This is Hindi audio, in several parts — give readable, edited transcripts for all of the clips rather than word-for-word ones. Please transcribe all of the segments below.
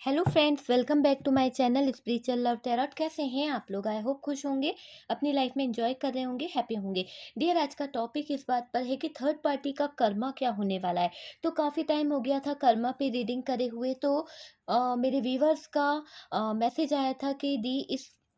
Hello friends, welcome back to my channel spiritual love tarot. कैसे हैं आप लोग? आई होप खुश होंगे, अपनी लाइफ में एंजॉय कर रहे होंगे, हैप्पी होंगे। डियर, आज का टॉपिक इस बात पर है कि थर्ड पार्टी का कर्मा क्या होने वाला है। तो काफ़ी टाइम हो गया था कर्मा पे रीडिंग करे हुए, तो मेरे व्यूवर्स का मैसेज आया था कि दी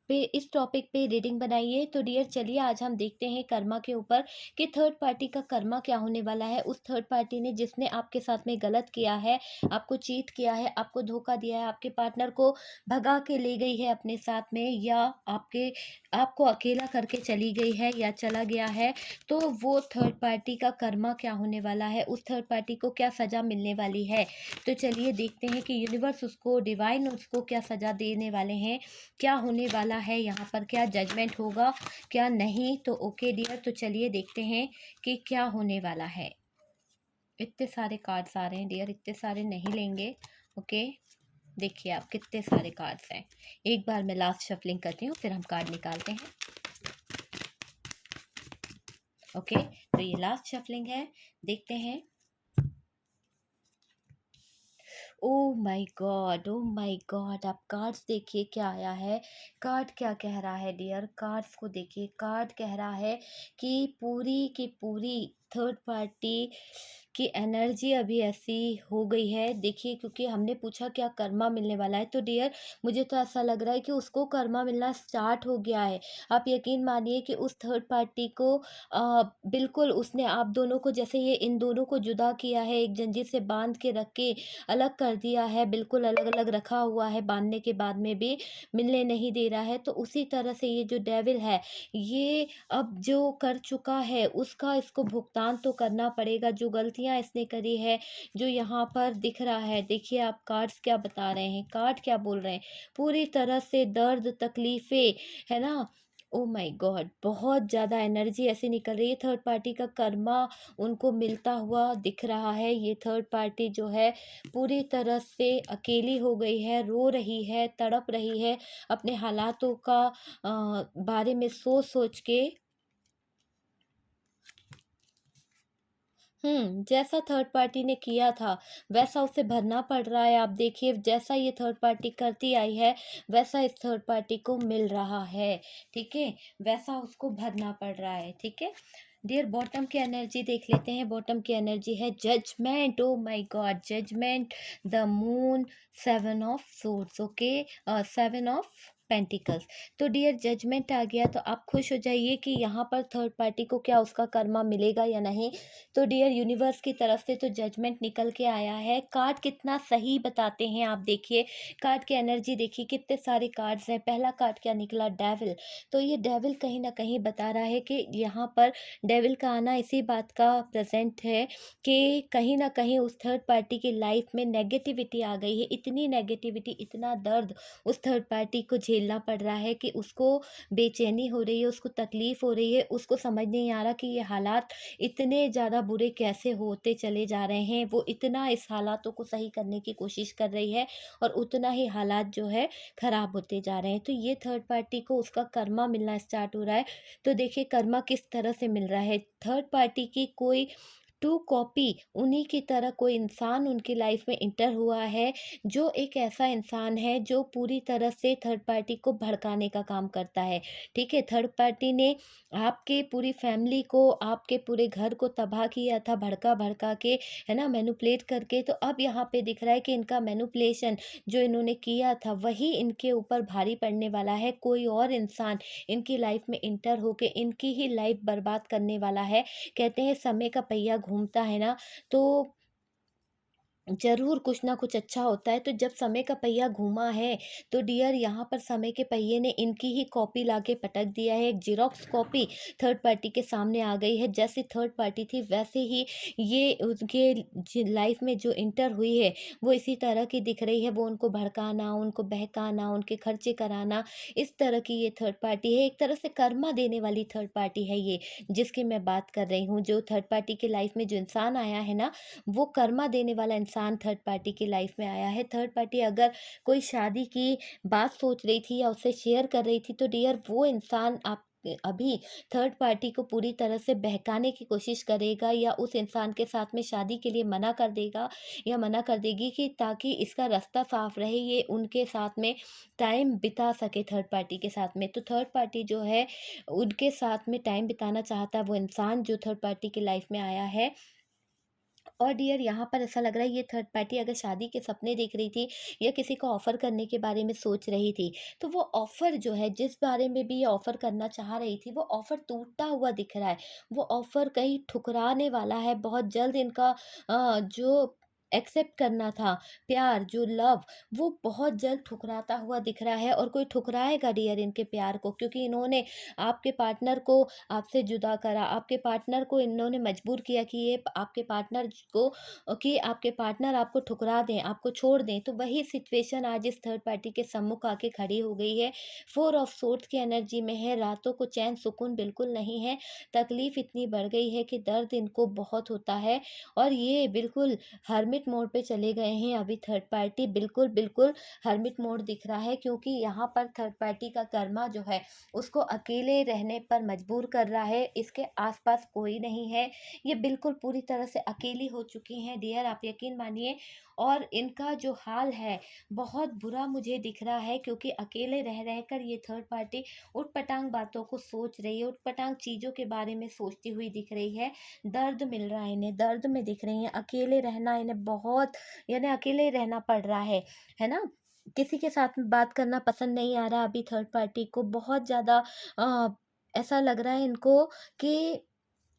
इस टॉपिक पे रीडिंग बनाइए। तो डियर, चलिए आज हम देखते हैं कर्मा के ऊपर कि थर्ड पार्टी का कर्मा क्या होने वाला है। उस थर्ड पार्टी ने जिसने आपके साथ में गलत किया है, आपको चीट किया है, आपको धोखा दिया है, आपके पार्टनर को भगा के ले गई है अपने साथ में, या आपको अकेला करके चली गई है या चला गया है, तो वो थर्ड पार्टी का कर्मा क्या होने वाला है, उस थर्ड पार्टी को क्या सज़ा मिलने वाली है। तो चलिए देखते हैं कि यूनिवर्स उसको, डिवाइन उसको क्या सज़ा देने वाले हैं, क्या होने वाला है यहाँ पर, क्या जजमेंट होगा क्या नहीं। तो ओके डियर, तो चलिए देखते हैं कि क्या होने वाला है। इतने सारे कार्ड्स आ रहे हैं डियर, इतने सारे नहीं लेंगे। ओके, देखिए आप कितने सारे कार्ड्स हैं। एक बार मैं लास्ट शफलिंग करती हूँ, फिर हम कार्ड निकालते हैं। ओके, तो ये लास्ट शफलिंग है, देखते हैं। Oh my God, oh my God, आप कार्ड्स देखिए क्या आया है। कार्ड क्या कह रहा है डियर, कार्ड्स को देखिए। कार्ड कह रहा है कि पूरी की पूरी थर्ड पार्टी की एनर्जी अभी ऐसी हो गई है। देखिए, क्योंकि हमने पूछा क्या कर्मा मिलने वाला है, तो डियर मुझे तो ऐसा लग रहा है कि उसको कर्मा मिलना स्टार्ट हो गया है। आप यकीन मानिए कि उस थर्ड पार्टी को बिल्कुल उसने आप दोनों को, जैसे ये इन दोनों को जुदा किया है, एक जंजीर से बांध के रख के अलग कर दिया है, बिल्कुल अलग-अलग रखा हुआ है, बाँधने के बाद में भी मिलने नहीं दे रहा है। तो उसी तरह से ये जो डेविल है, ये अब जो कर चुका है उसका इसको भुगतान तो करना पड़ेगा। जो गलतियाँ इसने करी है, जो यहाँ पर दिख रहा है, देखिए आप कार्ड्स क्या बता रहे हैं, कार्ड क्या बोल रहे हैं। पूरी तरह से दर्द, तकलीफ़ें, है ना? ओह माय गॉड! बहुत ज़्यादा एनर्जी ऐसी निकल रही है। थर्ड पार्टी का कर्मा उनको मिलता हुआ दिख रहा है। ये थर्ड पार्टी जो है पूरी तरह से अकेली हो गई है, रो रही है, तड़प रही है अपने हालातों का बारे में सोच-सोच के। जैसा थर्ड पार्टी ने किया था, वैसा उसे भरना पड़ रहा है। आप देखिए, जैसा ये थर्ड पार्टी करती आई है, वैसा इस थर्ड पार्टी को मिल रहा है, ठीक है? वैसा उसको भरना पड़ रहा है, ठीक है? डियर, बॉटम की एनर्जी देख लेते हैं। बॉटम की एनर्जी है judgement. Oh my god! Judgement, the moon, 7 of swords, okay? 7 of pentacles. तो डियर, जजमेंट आ गया, तो आप खुश हो जाइए कि यहाँ पर थर्ड पार्टी को क्या उसका कर्मा मिलेगा या नहीं। तो डियर, यूनिवर्स की तरफ से तो जजमेंट निकल के आया है। कार्ड कितना सही बताते हैं, आप देखिए कार्ड की एनर्जी देखिए, कितने सारे कार्ड्स हैं। पहला कार्ड क्या निकला? डेविल। तो ये डेविल कहीं ना कहीं बता रहा है कि यहाँ पर डेविल का आना इसी बात का प्रेजेंट है कि कहीं ना कहीं उस थर्ड पार्टी की लाइफ में नेगेटिविटी आ गई है। इतनी नेगेटिविटी, इतना दर्द उस थर्ड पार्टी को झेलना पड़ रहा है कि उसको बेचैनी हो रही है, उसको तकलीफ हो रही है, उसको समझ नहीं आ रहा कि ये हालात इतने ज़्यादा बुरे कैसे होते चले जा रहे हैं। वो इतना इस हालातों को सही करने की कोशिश कर रही है और उतना ही हालात जो है ख़राब होते जा रहे हैं। तो ये थर्ड पार्टी को उसका कर्मा मिलना स्टार्ट हो रहा है। तो देखिए कर्मा किस तरह से मिल रहा है। थर्ड पार्टी की कोई टू कॉपी, उन्हीं की तरह कोई इंसान उनकी लाइफ में इंटर हुआ है, जो एक ऐसा इंसान है जो पूरी तरह से थर्ड पार्टी को भड़काने का काम करता है, ठीक है? थर्ड पार्टी ने आपके पूरी फैमिली को, आपके पूरे घर को तबाह किया था, भड़का-भड़का के, है ना? मैनिपुलेट करके। तो अब यहाँ पे दिख रहा है कि इनका मैनिपुलेशन जो इन्होंने किया था, वही इनके ऊपर भारी पड़ने वाला है। कोई और इंसान इनकी लाइफ में इंटर होके इनकी ही लाइफ बर्बाद करने वाला है। कहते हैं समय का पहिया घूमता है ना, तो ज़रूर कुछ ना कुछ अच्छा होता है। तो जब समय का पहिया घूमा है, तो डियर यहाँ पर समय के पहिए ने इनकी ही कॉपी लाके पटक दिया है। एक ज़ेरॉक्स कॉपी थर्ड पार्टी के सामने आ गई है। जैसे थर्ड पार्टी थी वैसे ही ये उनके लाइफ में जो इंटर हुई है, वो इसी तरह की दिख रही है। वो उनको भड़काना, उनको बहकाना, उनके खर्चे कराना, इस तरह की ये थर्ड पार्टी है। एक तरह से कर्मा देने वाली थर्ड पार्टी है ये, जिसकी मैं बात कर रही हूँ। जो थर्ड पार्टी की लाइफ में जो इंसान आया है ना, वो कर्मा देने वाला इंसान थर्ड पार्टी की लाइफ में आया है। थर्ड पार्टी अगर कोई शादी की बात सोच रही थी या उससे शेयर कर रही थी, तो डियर वो इंसान आप अभी थर्ड पार्टी को पूरी तरह से बहकाने की कोशिश करेगा या उस इंसान के साथ में शादी के लिए मना कर देगा या मना कर देगी, कि ताकि इसका रास्ता साफ रहे, ये उनके साथ में टाइम बिता सके थर्ड पार्टी के साथ में। तो थर्ड पार्टी जो है उनके साथ में टाइम बिताना चाहता है, वो इंसान जो थर्ड पार्टी की लाइफ में आया है। और डियर यहाँ पर ऐसा लग रहा है ये थर्ड पार्टी अगर शादी के सपने देख रही थी या किसी को ऑफ़र करने के बारे में सोच रही थी, तो वो ऑफ़र जो है जिस बारे में भी ये ऑफ़र करना चाह रही थी, वो ऑफ़र टूटता हुआ दिख रहा है। वो ऑफ़र कहीं ठुकराने वाला है, बहुत जल्द इनका जो एक्सेप्ट करना था, प्यार जो लव, वो बहुत जल्द ठुकराता हुआ दिख रहा है। और कोई ठुकराएगा डियर इनके प्यार को, क्योंकि इन्होंने आपके पार्टनर को आपसे जुदा करा, आपके पार्टनर को इन्होंने मजबूर किया कि ये आपके पार्टनर को कि आपके पार्टनर आपको ठुकरा दें, आपको छोड़ दें। तो वही सिचुएशन आज इस थर्ड पार्टी के सम्मुख आके खड़ी हो गई है। फोर ऑफ सोर्ड्स की एनर्जी में है, रातों को चैन सुकून बिल्कुल नहीं है, तकलीफ इतनी बढ़ गई है कि दर्द इनको बहुत होता है। और ये बिल्कुल हर्मिट मोड पे चले गए हैं अभी थर्ड पार्टी, बिल्कुल बिल्कुल हर्मिट मोड दिख रहा है, क्योंकि यहाँ पर थर्ड पार्टी का कर्मा जो है उसको अकेले रहने पर मजबूर कर रहा है। इसके आसपास कोई नहीं है, ये बिल्कुल पूरी तरह से अकेली हो चुकी हैं डियर, आप यकीन मानिए। और इनका जो हाल है बहुत बुरा मुझे दिख रहा है, क्योंकि अकेले रह रहकर ये थर्ड पार्टी उटपटांग बातों को सोच रही है, उटपटांग चीज़ों के बारे में सोचती हुई दिख रही है। दर्द मिल रहा है इन्हें, दर्द में दिख रही हैं, अकेले रहना इन्हें बहुत, यानी अकेले रहना पड़ रहा है ना? किसी के साथ में बात करना पसंद नहीं आ रहा अभी थर्ड पार्टी को, बहुत ज़्यादा अ, ऐसा लग रहा है इनको कि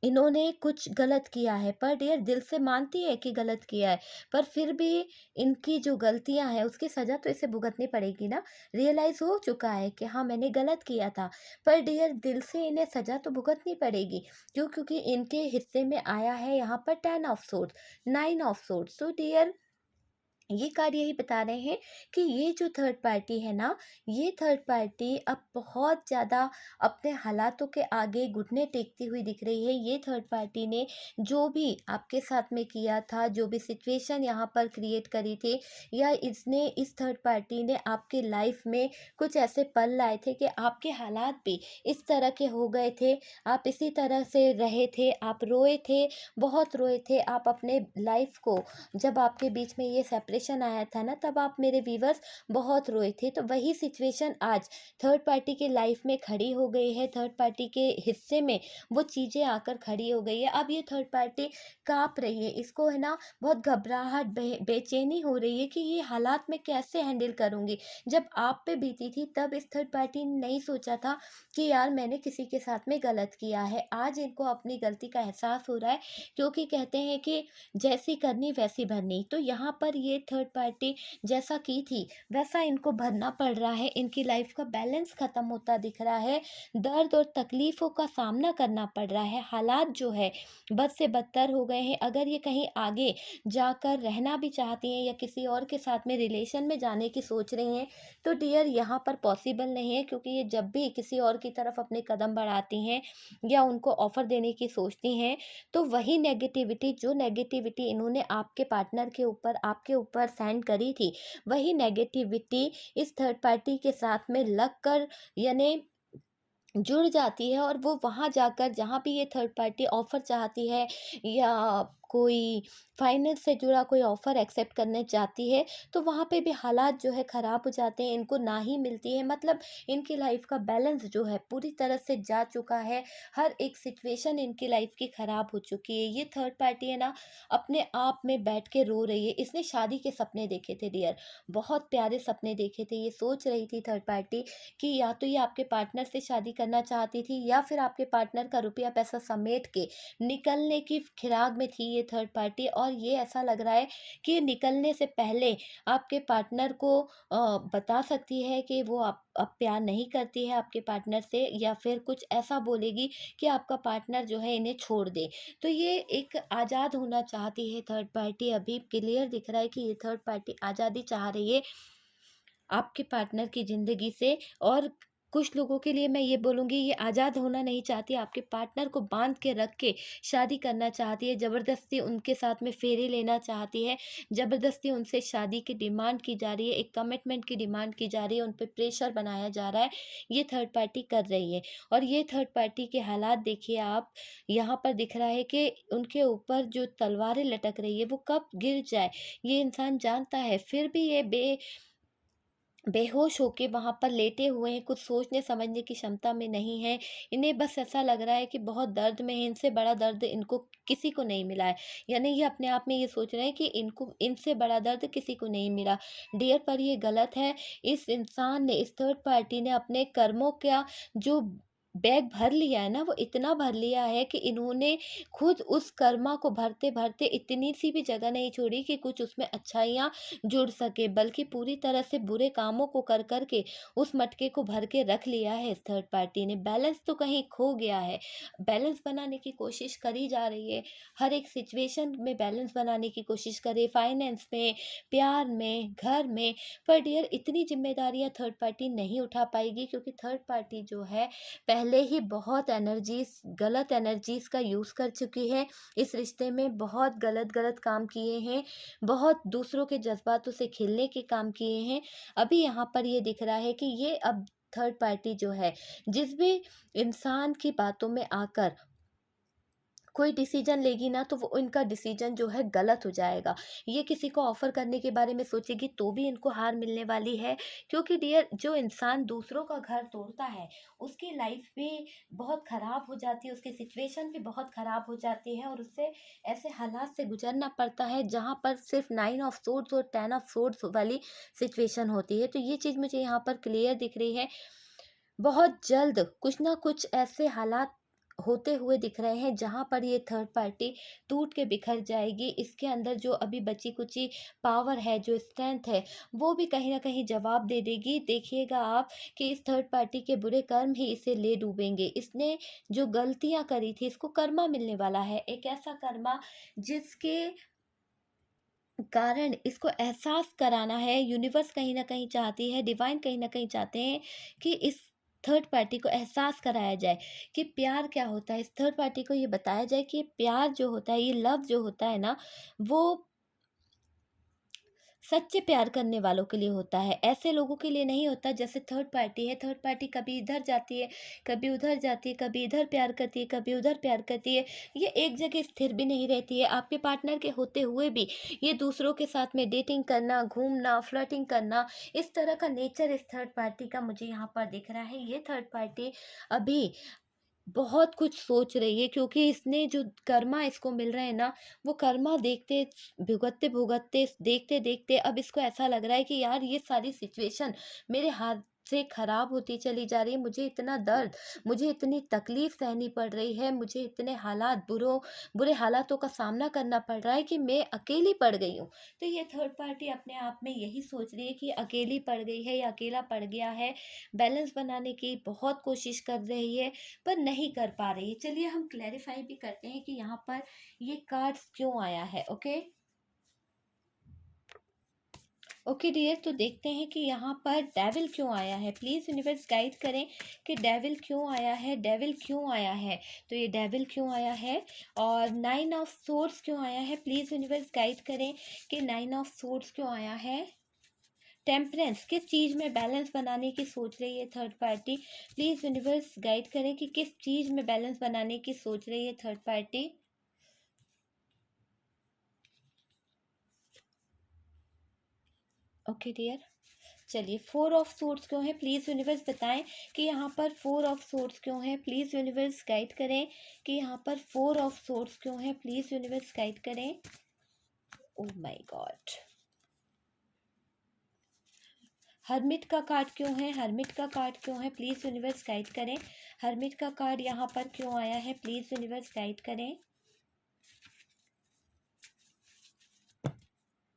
इन्होंने कुछ गलत किया है, पर डियर दिल से मानती है कि गलत किया है, पर फिर भी इनकी जो गलतियाँ हैं उसकी सज़ा तो इसे भुगतनी पड़ेगी ना। रियलाइज़ हो चुका है कि हाँ, मैंने गलत किया था, पर डियर दिल से इन्हें सज़ा तो भुगतनी पड़ेगी। क्यों? क्योंकि इनके हिस्से में आया है यहाँ पर 10 ऑफ सोर्ड्स, 9 ऑफ सोर्ड्स। तो डियर ये कार्ड यही बता रहे हैं कि ये जो थर्ड पार्टी है ना, ये थर्ड पार्टी अब बहुत ज़्यादा अपने हालातों के आगे घुटने टेकती हुई दिख रही है। ये थर्ड पार्टी ने जो भी आपके साथ में किया था, जो भी सिचुएशन यहाँ पर क्रिएट करी थी, या इसने इस थर्ड पार्टी ने आपके लाइफ में कुछ ऐसे पल लाए थे कि आपके हालात भी इस तरह के हो गए थे, आप इसी तरह से रहे थे, आप रोए थे, बहुत रोए थे, आप अपने लाइफ को, जब आपके बीच में ये सेपरेशन आया था ना, तब आप मेरे व्यूअर्स बहुत रोए थे। तो वही सिचुएशन आज थर्ड पार्टी की लाइफ में खड़ी हो गई है, थर्ड पार्टी के हिस्से में वो चीज़ें आकर खड़ी हो गई है। अब ये थर्ड पार्टी काँप रही है, इसको है ना बहुत घबराहट, बेचैनी हो रही है कि ये हालात मैं कैसे हैंडल करूँगी। जब आप पे बीती थी तब इस थर्ड पार्टी ने नहीं सोचा था कि यार मैंने किसी के साथ में गलत किया है। आज इनको अपनी गलती का एहसास हो रहा है, क्योंकि कहते हैं कि जैसी करनी वैसी भरनी। तो यहाँ पर ये थर्ड पार्टी जैसा की थी वैसा इनको भरना पड़ रहा है, इनकी लाइफ का बैलेंस ख़त्म होता दिख रहा है, दर्द और तकलीफ़ों का सामना करना पड़ रहा है, हालात जो है बद से बदतर हो गए हैं। अगर ये कहीं आगे जाकर रहना भी चाहती हैं या किसी और के साथ में रिलेशन में जाने की सोच रही हैं, तो डियर यहाँ पर पॉसिबल नहीं है, क्योंकि ये जब भी किसी और की तरफ अपने कदम बढ़ाती हैं या उनको ऑफ़र देने की सोचती हैं, तो वही नेगेटिविटी, जो नेगेटिविटी इन्होंने आपके पार्टनर के ऊपर, आपके ऊपर सेंड करी थी, वही नेगेटिविटी इस थर्ड पार्टी के साथ में लगकर, यानी जुड़ जाती है। और वो वहाँ जाकर जहाँ भी ये थर्ड पार्टी ऑफ़र चाहती है या कोई फाइनेंस से जुड़ा कोई ऑफ़र एक्सेप्ट करने जाती है, तो वहाँ पे भी हालात जो है ख़राब हो जाते हैं, इनको ना ही मिलती है। मतलब इनकी लाइफ़ का बैलेंस जो है पूरी तरह से जा चुका है, हर एक सिचुएशन इनकी लाइफ़ की ख़राब हो चुकी है। ये थर्ड पार्टी है ना अपने आप में बैठ के रो रही है। इसने शादी के सपने देखे थे डियर, बहुत प्यारे सपने देखे थे। ये सोच रही थी थर्ड पार्टी कि या तो ये आपके पार्टनर से शादी करना चाहती थी, या फिर आपके पार्टनर का रुपया पैसा समेट के निकलने की फिराक में थी ये थर्ड पार्टी। और ये ऐसा लग रहा है कि निकलने से पहले आपके पार्टनर को बता सकती है कि वो आप अब प्यार नहीं करती है आपके पार्टनर से, या फिर कुछ ऐसा बोलेगी कि आपका पार्टनर जो है इन्हें छोड़ दे। तो ये एक आज़ाद होना चाहती है थर्ड पार्टी, अभी क्लियर दिख रहा है कि ये थर्ड पार्टी आज़ादी चाह रही है आपके पार्टनर की ज़िंदगी से। और कुछ लोगों के लिए मैं ये बोलूँगी, ये आज़ाद होना नहीं चाहती, आपके पार्टनर को बाँध के रख के शादी करना चाहती है, ज़बरदस्ती उनके साथ में फेरे लेना चाहती है, ज़बरदस्ती उनसे शादी की डिमांड की जा रही है, एक कमिटमेंट की डिमांड की जा रही है, उन पे प्रेशर बनाया जा रहा है, ये थर्ड पार्टी कर रही है। और ये थर्ड पार्टी के हालात देखिए आप, यहाँ पर दिख रहा है कि उनके ऊपर जो तलवारें लटक रही है, वो कब गिर जाए, ये इंसान जानता है, फिर भी ये बेहोश होके वहाँ पर लेटे हुए हैं, कुछ सोचने समझने की क्षमता में नहीं है। इन्हें बस ऐसा लग रहा है कि बहुत दर्द में है, इनसे बड़ा दर्द इनको किसी को नहीं मिला है। यानी ये अपने आप में ये सोच रहे हैं कि इनको इनसे बड़ा दर्द किसी को नहीं मिला। डियर, पर ये गलत है। इस इंसान ने, इस थर्ड पार्टी ने अपने कर्मों का जो बैग भर लिया है ना, वो इतना भर लिया है कि इन्होंने खुद उस कर्मा को भरते-भरते इतनी सी भी जगह नहीं छोड़ी कि कुछ उसमें अच्छाइयाँ जुड़ सके, बल्कि पूरी तरह से बुरे कामों को कर के उस मटके को भर के रख लिया है इस थर्ड पार्टी ने। बैलेंस तो कहीं खो गया है। बैलेंस बनाने की कोशिश करी जा रही है, हर एक सिचुएशन में बैलेंस बनाने की कोशिश करे, फाइनेंस में, प्यार में, घर में। पर डियर, इतनी जिम्मेदारियां थर्ड पार्टी नहीं उठा पाएगी, क्योंकि थर्ड पार्टी जो है पहले ही बहुत गलत एनर्जीज का यूज़ कर चुकी है। इस रिश्ते में बहुत गलत काम किए हैं, बहुत दूसरों के जज़्बातों से खेलने के काम किए हैं। अभी यहाँ पर ये दिख रहा है कि ये अब थर्ड पार्टी जो है, जिस भी इंसान की बातों में आकर कोई डिसीजन लेगी ना, तो वो इनका डिसीजन जो है गलत हो जाएगा। ये किसी को ऑफ़र करने के बारे में सोचेगी तो भी इनको हार मिलने वाली है, क्योंकि डियर, जो इंसान दूसरों का घर तोड़ता है, उसकी लाइफ़ भी बहुत ख़राब हो जाती है, उसकी सिचुएशन भी बहुत ख़राब हो जाती है, और उससे ऐसे हालात से गुज़रना पड़ता है जहाँ पर सिर्फ़ 9 ऑफ सोर्ड्स और 10 ऑफ सोर्ड्स वाली सिचुएशन होती है। तो ये चीज़ मुझे यहाँ पर क्लियर दिख रही है। बहुत जल्द कुछ ना कुछ ऐसे हालात होते हुए दिख रहे हैं जहां पर ये थर्ड पार्टी टूट के बिखर जाएगी। इसके अंदर जो अभी बची कुची पावर है, जो स्ट्रेंथ है, वो भी कहीं ना कहीं जवाब दे देगी। देखिएगा आप कि इस थर्ड पार्टी के बुरे कर्म ही इसे ले डूबेंगे। इसने जो गलतियां करी थी, इसको कर्मा मिलने वाला है, एक ऐसा कर्मा जिसके कारण इसको एहसास कराना है। यूनिवर्स कहीं न कहीं चाहती है, डिवाइन कहीं न कहीं चाहते हैं कि इस थर्ड पार्टी को एहसास कराया जाए कि प्यार क्या होता है। इस थर्ड पार्टी को ये बताया जाए कि प्यार जो होता है, ये लव जो होता है ना, वो सच्चे प्यार करने वालों के लिए होता है, ऐसे लोगों के लिए नहीं होता जैसे थर्ड पार्टी है। थर्ड पार्टी कभी इधर जाती है, कभी उधर जाती है, कभी इधर प्यार करती है, कभी उधर प्यार करती है। ये एक जगह स्थिर भी नहीं रहती है। आपके पार्टनर के होते हुए भी ये दूसरों के साथ में डेटिंग करना, घूमना, फ्लर्टिंग करना, इस तरह का नेचर इस थर्ड पार्टी का मुझे यहाँ पर दिख रहा है। ये थर्ड पार्टी अभी बहुत कुछ सोच रही है, क्योंकि इसने जो कर्मा इसको मिल रहे हैं ना, वो कर्मा देखते भुगतते देखते देखते अब इसको ऐसा लग रहा है कि यार, ये सारी सिचुएशन मेरे हाथ से खराब होती चली जा रही है। मुझे इतना दर्द, मुझे इतनी तकलीफ सहनी पड़ रही है, मुझे इतने बुरे हालातों का सामना करना पड़ रहा है कि मैं अकेली पड़ गई हूँ। तो ये थर्ड पार्टी अपने आप में यही सोच रही है कि अकेली पड़ गई है या अकेला पड़ गया है। बैलेंस बनाने की बहुत कोशिश कर रही है, पर नहीं कर पा रही है। चलिए हम क्लैरिफाई भी करते हैं कि यहाँ पर ये कार्ड्स क्यों आया है। ओके डियर, तो देखते हैं कि यहाँ पर डेविल क्यों आया है। प्लीज़ यूनिवर्स गाइड करें कि डेविल क्यों आया है, डेविल क्यों आया है। तो ये डेविल क्यों आया है, और 9 ऑफ सोर्ड्स क्यों आया है। प्लीज़ यूनिवर्स गाइड करें कि 9 ऑफ सोर्ड्स क्यों आया है। टेम्परेंस, किस चीज़ में बैलेंस बनाने की सोच रही है third party. Please universe guide करें कि किस चीज़ में बैलेंस बनाने की सोच रही है थर्ड पार्टी। ओके डियर, चलिए 4 ऑफ सोर्ड्स क्यों है। प्लीज़ यूनिवर्स बताएं कि यहाँ पर 4 ऑफ सोर्ड्स क्यों है। प्लीज़ यूनिवर्स गाइड करें कि यहाँ पर 4 ऑफ सोर्ड्स क्यों है। प्लीज़ यूनिवर्स गाइड करें। ओह माय गॉड, हर्मिट का कार्ड क्यों है, हर्मिट का कार्ड क्यों है। प्लीज़ यूनिवर्स गाइड करें, हर्मिट का कार्ड यहाँ पर क्यों आया है। प्लीज़ यूनिवर्स गाइड करें।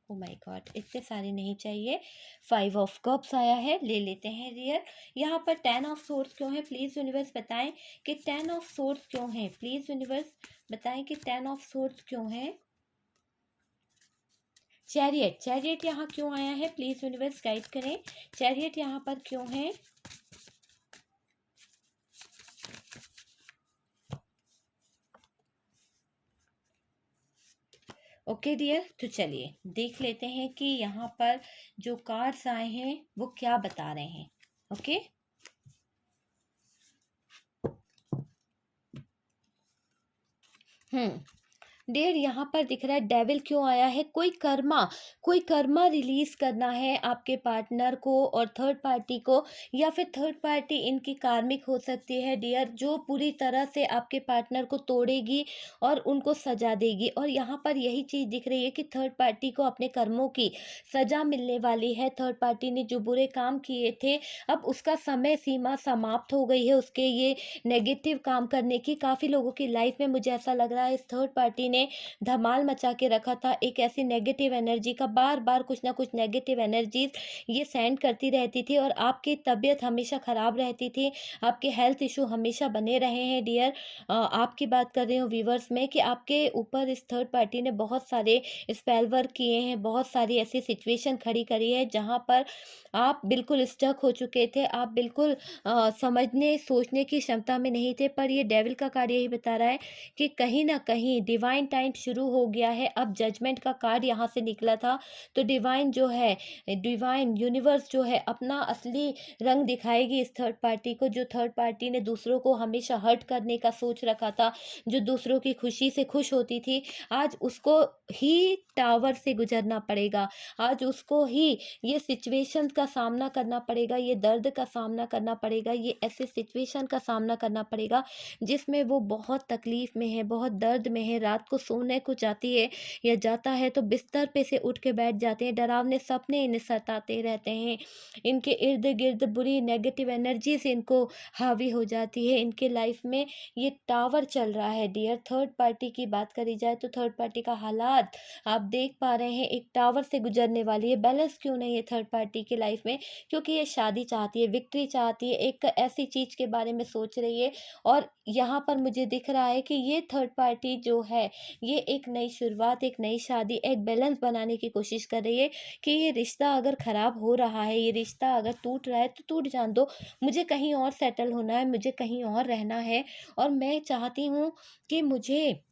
ओ माय गॉड, इतने सारे नहीं चाहिए। 5 ऑफ कप्स आया है, ले लेते हैं रियर। यहाँ पर 10 ऑफ सोर्ड्स क्यों है। प्लीज़ यूनिवर्स बताएं कि 10 ऑफ सोर्ड्स क्यों है। प्लीज़ यूनिवर्स बताएं कि 10 ऑफ सोर्ड्स क्यों है। चैरियट, चैरियट यहाँ क्यों आया है। प्लीज़ यूनिवर्स गाइड करें, चैरियट यहाँ पर क्यों है। ओके डियर, तो चलिए देख लेते हैं कि यहाँ पर जो कार्ड्स आए हैं वो क्या बता रहे हैं। ओके, हम्म डियर, यहाँ पर दिख रहा है डेविल क्यों आया है, कोई कर्मा रिलीज करना है आपके पार्टनर को और थर्ड पार्टी को, या फिर थर्ड पार्टी इनकी कार्मिक हो सकती है डियर, जो पूरी तरह से आपके पार्टनर को तोड़ेगी और उनको सजा देगी। और यहाँ पर यही चीज दिख रही है कि थर्ड पार्टी को अपने कर्मों की सजा मिलने वाली है। थर्ड पार्टी ने जो बुरे काम किए थे, अब उसका समय सीमा समाप्त हो गई है उसके ये नेगेटिव काम करने की। काफी लोगों की लाइफ में मुझे ऐसा लग रहा है इस थर्ड पार्टी ने धमाल मचा के रखा था। एक ऐसी नेगेटिव एनर्जी का बार बार कुछ ना कुछ नेगेटिव एनर्जीज ये सेंड करती रहती थी और आपकी तबीयत हमेशा खराब रहती थी, आपके हेल्थ इशू हमेशा बने रहे हैं डियर। आपकी बात कर रही हूँ व्यूवर्स में कि आपके ऊपर इस थर्ड पार्टी ने बहुत सारे स्पेल वर्क किए हैं, बहुत सारी ऐसी सिचुएशन खड़ी करी है जहाँ पर आप बिल्कुल स्टक हो चुके थे, आप बिल्कुल समझने सोचने की क्षमता में नहीं थे। पर ये डेविल का कार्ड यही बता रहा है कि कहीं ना कहीं डिवाइन टाइम शुरू हो गया है। अब जजमेंट का कार्ड यहाँ से निकला था, तो डिवाइन जो है, डिवाइन यूनिवर्स जो है अपना असली रंग दिखाएगी इस थर्ड पार्टी को। जो थर्ड पार्टी ने दूसरों को हमेशा हर्ट करने का सोच रखा था, जो दूसरों की खुशी से खुश होती थी, आज उसको ही टावर से गुजरना पड़ेगा। आज उसको ही ये सिचुएशन का सामना करना पड़ेगा, ये दर्द का सामना करना पड़ेगा, ये ऐसे सिचुएशन का सामना करना पड़ेगा जिसमें वो बहुत तकलीफ में है, बहुत दर्द में है। रात को सोने को जाती है या जाता है तो बिस्तर पे से उठ के बैठ जाते हैं, डरावने सपने इन्हें सताते रहते हैं, इनके इर्द गिर्द बुरी नेगेटिव एनर्जी से इनको हावी हो जाती है। इनके लाइफ में ये टावर चल रहा है डियर। थर्ड पार्टी की बात करी जाए तो थर्ड पार्टी का हालात आप देख पा रहे हैं, एक टावर से गुजरने वाली है। बैलेंस क्यों नहीं है थर्ड पार्टी की लाइफ में? क्योंकि ये शादी चाहती है, विक्ट्री चाहती है, एक ऐसी चीज के बारे में सोच रही है। और यहाँ पर मुझे दिख रहा है कि ये थर्ड पार्टी जो है, ये एक नई शुरुआत, एक नई शादी, एक बैलेंस बनाने की कोशिश कर रही है कि ये रिश्ता अगर खराब हो रहा है, ये रिश्ता अगर टूट रहा है तो टूट जान दो, मुझे कहीं और सेटल होना है, मुझे कहीं और रहना है। और मैं चाहती हूँ कि मुझे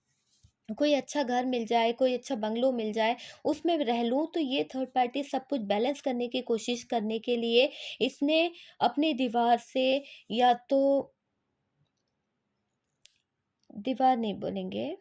कोई अच्छा घर मिल जाए, कोई अच्छा बंगलो मिल जाए, उसमें रह लूँ। तो ये थर्ड पार्टी सब कुछ बैलेंस करने की कोशिश करने के लिए इसने अपनी दीवार से, या तो दीवार नहीं बोलेंगे,